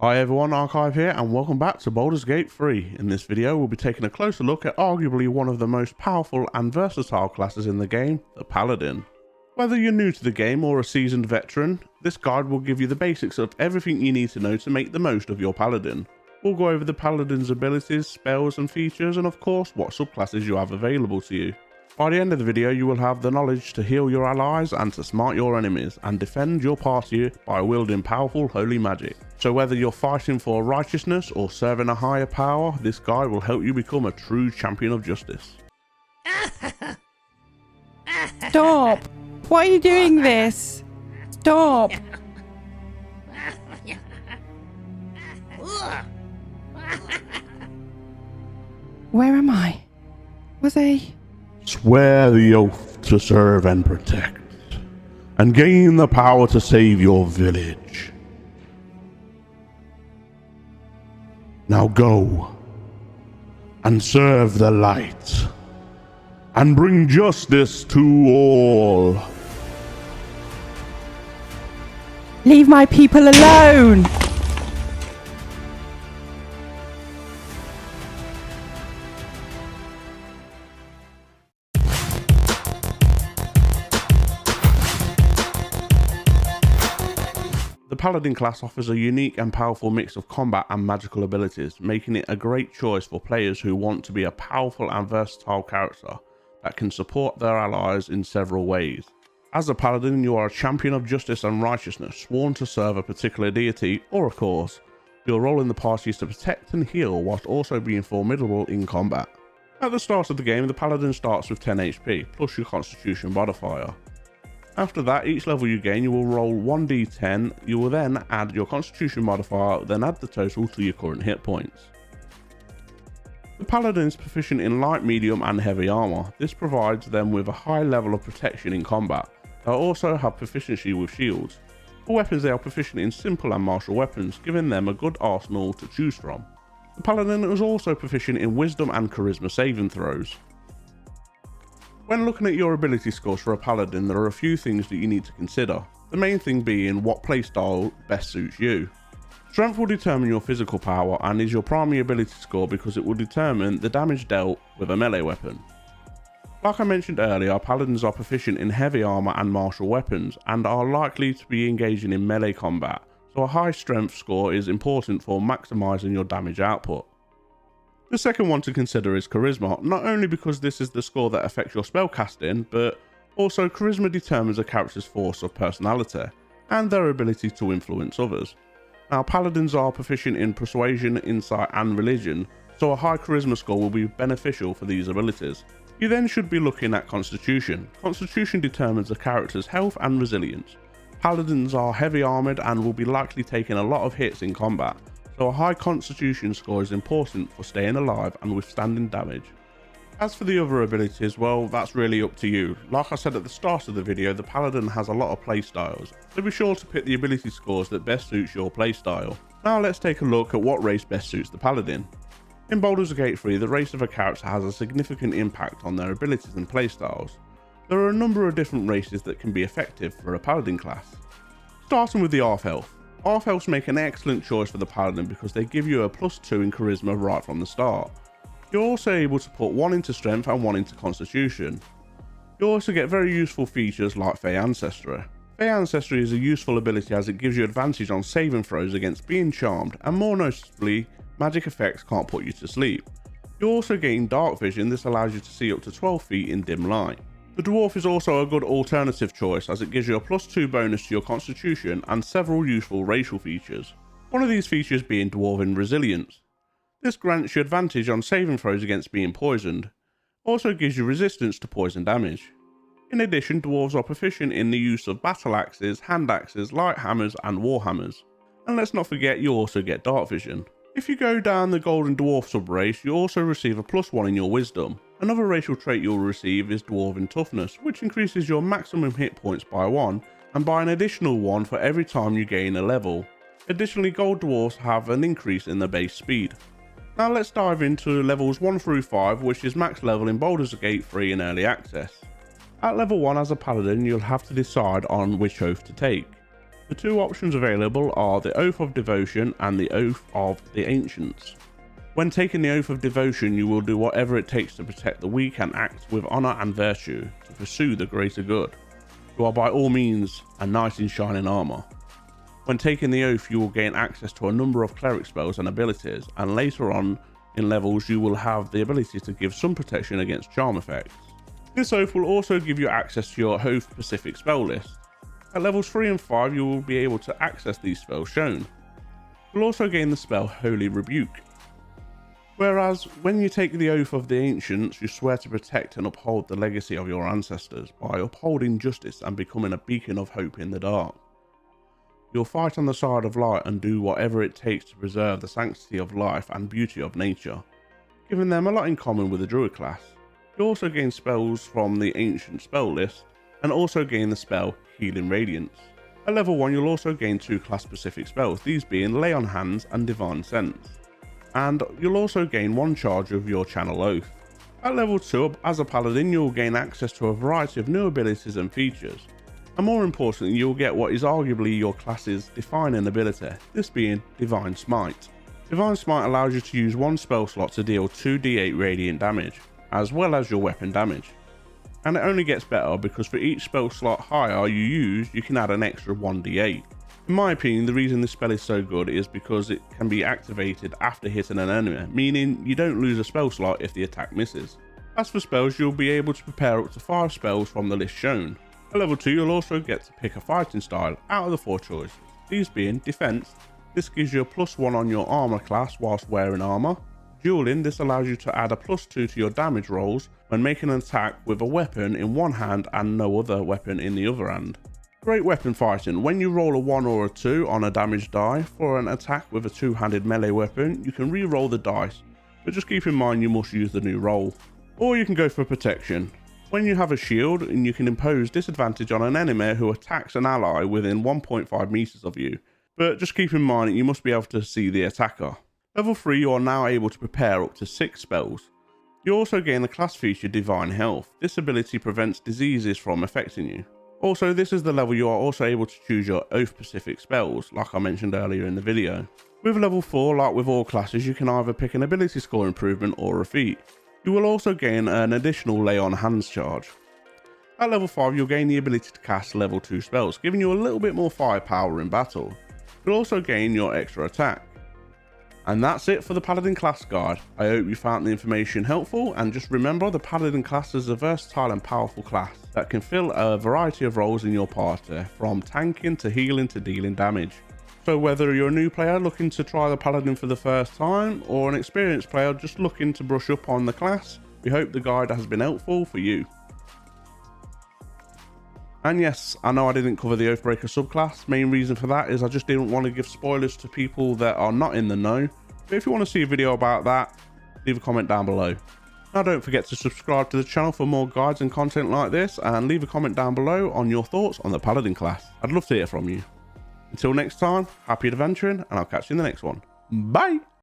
Hi everyone, Archive here and welcome back to Baldur's Gate 3. In this video we'll be taking a closer look at arguably one of the most powerful and versatile classes in the game, the Paladin. Whether you're new to the game or a seasoned veteran, this guide will give you the basics of everything you need to know to make the most of your Paladin. We'll go over the Paladin's abilities, spells and features, and of course what subclasses you have available to you. By the end of the video you will have the knowledge to heal your allies and to smite your enemies and defend your party by wielding powerful holy magic. So whether you're fighting for righteousness or serving a higher power, this guide will help you become a true champion of justice. Stop! Why are you doing this? Stop! Where am I? Was I... Swear the oath to serve and protect, and gain the power to save your village. Now go, and serve the light, and bring justice to all. Leave my people alone! The Paladin class offers a unique and powerful mix of combat and magical abilities, making it a great choice for players who want to be a powerful and versatile character that can support their allies in several ways. As a Paladin, you are a champion of justice and righteousness, sworn to serve a particular deity or a cause. Your role in the party is to protect and heal whilst also being formidable in combat. At the start of the game, the Paladin starts with 10 HP, plus your constitution modifier. After that, each level you gain, you will roll 1d10, you will then add your constitution modifier, then add the total to your current hit points. The Paladin is proficient in light, medium and heavy armor. This provides them with a high level of protection in combat. They also have proficiency with shields. For weapons, they are proficient in simple and martial weapons, giving them a good arsenal to choose from. The Paladin is also proficient in wisdom and charisma saving throws. When looking at your ability scores for a Paladin, there are a few things that you need to consider, the main thing being what playstyle best suits you. Strength will determine your physical power and is your primary ability score because it will determine the damage dealt with a melee weapon. Like I mentioned earlier, Paladins are proficient in heavy armor and martial weapons and are likely to be engaging in melee combat, so a high strength score is important for maximising your damage output. The second one to consider is charisma, not only because this is the score that affects your spellcasting, but also charisma determines a character's force of personality and their ability to influence others. Now, Paladins are proficient in persuasion, insight and religion, so a high charisma score will be beneficial for these abilities. You then should be looking at constitution. Constitution determines a character's health and resilience. Paladins are heavy armoured and will be likely taking a lot of hits in combat, so a high constitution score is important for staying alive and withstanding damage. As for the other abilities, well, that's really up to you. Like I said at the start of the video, the Paladin has a lot of playstyles, so be sure to pick the ability scores that best suits your playstyle. Now let's take a look at what race best suits the Paladin. In Baldur's Gate 3, the race of a character has a significant impact on their abilities and playstyles. There are a number of different races that can be effective for a Paladin class. Starting with the Elf. Elf elves make an excellent choice for the Paladin because they give you a +2 in charisma right from the start. You're also able to put 1 into strength and 1 into constitution. You also get very useful features like Fey Ancestry. Fey Ancestry is a useful ability as it gives you advantage on saving throws against being charmed, and more noticeably, magic effects can't put you to sleep. You also gain dark vision. This allows you to see up to 12 feet in dim light. The Dwarf is also a good alternative choice as it gives you a +2 bonus to your constitution and several useful racial features. One of these features being Dwarven Resilience. This grants you advantage on saving throws against being poisoned. Also gives you resistance to poison damage. In addition, dwarves are proficient in the use of battle axes, hand axes, light hammers and war hammers. And let's not forget you also get dark vision. If you go down the Golden Dwarf subrace, you also receive a +1 in your wisdom. Another racial trait you'll receive is Dwarven Toughness, which increases your maximum hit points by 1 and by an additional 1 for every time you gain a level. Additionally, Gold Dwarfs have an increase in their base speed. Now let's dive into levels 1 through 5, which is max level in Baldur's Gate 3 in early access. At level 1 as a Paladin, you'll have to decide on which oath to take. The two options available are the Oath of Devotion and the Oath of the Ancients. When taking the Oath of Devotion, you will do whatever it takes to protect the weak and act with honour and virtue to pursue the greater good. You are by all means a knight in shining armour. When taking the oath, you will gain access to a number of cleric spells and abilities, and later on in levels you will have the ability to give some protection against charm effects. This oath will also give you access to your oath specific spell list. At levels 3 and 5 you will be able to access these spells shown. You'll also gain the spell Holy Rebuke. Whereas when you take the Oath of the Ancients, you swear to protect and uphold the legacy of your ancestors by upholding justice and becoming a beacon of hope in the dark. You'll fight on the side of light and do whatever it takes to preserve the sanctity of life and beauty of nature, giving them a lot in common with the Druid class. You also gain spells from the Ancient spell list, and also gain the spell Healing Radiance. At level 1 you'll also gain 2 class specific spells, these being Lay on Hands and Divine Sense. And you'll also gain 1 charge of your Channel Oath. At level 2, as a Paladin, you'll gain access to a variety of new abilities and features. And more importantly, you'll get what is arguably your class's defining ability, this being Divine Smite. Divine Smite allows you to use 1 spell slot to deal 2d8 radiant damage, as well as your weapon damage. And it only gets better because for each spell slot higher you use, you can add an extra 1d8. In my opinion, the reason this spell is so good is because it can be activated after hitting an enemy, meaning you don't lose a spell slot if the attack misses. As for spells, you'll be able to prepare up to 5 spells from the list shown. At level 2 you'll also get to pick a fighting style out of the 4 choices, these being Defense. This gives you a +1 on your armor class whilst wearing armor. Dueling, this allows you to add a +2 to your damage rolls when making an attack with a weapon in one hand and no other weapon in the other hand. Great weapon fighting, when you roll a 1 or a 2 on a damage die for an attack with a 2-handed melee weapon, you can re-roll the dice, but just keep in mind you must use the new roll. Or you can go for protection. When you have a shield, and you can impose disadvantage on an enemy who attacks an ally within 1.5 meters of you, but just keep in mind that you must be able to see the attacker. Level 3 you are now able to prepare up to 6 spells. You also gain the class feature Divine Health. This ability prevents diseases from affecting you. Also, this is the level you are also able to choose your oath specific spells, like I mentioned earlier in the video. With level 4, like with all classes, you can either pick an ability score improvement or a feat. You will also gain an additional Lay on Hands charge. At level 5 you'll gain the ability to cast level 2 spells, giving you a little bit more firepower in battle. You'll also gain your extra attack. And that's it for the Paladin class guide. I hope you found the information helpful, and just remember the Paladin class is a versatile and powerful class that can fill a variety of roles in your party, from tanking to healing to dealing damage. So whether you're a new player looking to try the Paladin for the first time, or an experienced player just looking to brush up on the class, we hope the guide has been helpful for you. And yes, I know I didn't cover the Oathbreaker subclass. Main reason for that is I just didn't want to give spoilers to people that are not in the know. But if you want to see a video about that, leave a comment down below. Now don't forget to subscribe to the channel for more guides and content like this, and leave a comment down below on your thoughts on the Paladin class. I'd love to hear from you. Until next time, happy adventuring, and I'll catch you in the next one. Bye!